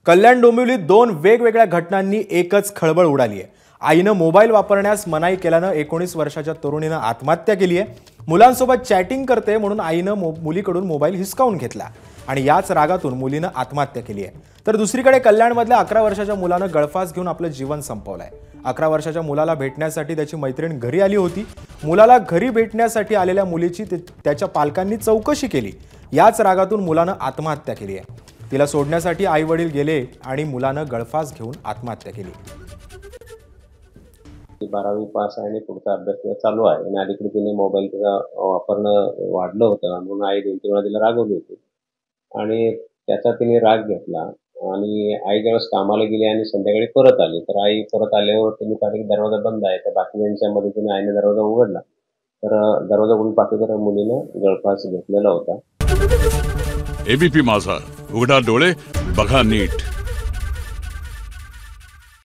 कल्याण डोंबिवलीत दोन वेगवेगळ्या घटनांनी एकच खळबळ उडाली आहे। आईनं मोबाईल वापरण्यास मनाई केल्यानं 19 वर्षाच्या तरुणीनं आत्महत्या केली आहे। मुलांसोबत चॅटिंग करते म्हणून आईनं मुलीकडून मोबाईल हिसकावून घेतला आणि याच रागातून मुलीनं आत्महत्या केली आहे। तर दुसरीकडे कल्याणमधल्या 11 वर्षाच्या मुलानं गळफास घेऊन आपलं जीवन संपवलंय। 11 वर्षाच्या मुलाला भेटण्यासाठी त्याची मैत्रीण घरी आली होती। मुलाला घरी भेटण्यासाठी आलेल्या मुलीची त्याच्या पालकांनी चौकशी केली। याच रागातून मुलानं आत्महत्या केली आहे। तिला सोडण्यासाठी आई वडील गेले आणि मुलानं गळफास घेऊन आत्महत्या केली। 12वी पास आहे आणि पुढचा अभ्यास चालू आहे आणि अलीकडे तिने मोबाईलचा वापरणं वाढलं होतं म्हणून आई 2-3 वेळा तिला रागवली होती आणि त्याचा तिने राग घेतला आणि आई ज्यावेळेस कामाला गेली आणि संध्याकाळी परत आली तर आई परत आल्यावर तिने पाहिलं की दरवाजा बंद आहे तर बाकीच्यांच्या मदतीने आईने दरवाजा उघडला तर दरवाजा उघडून पाहतो तर मुलीनं गळफास घेतलेला होता। एबीपी माझा, उघडा डोळे बघा नीट।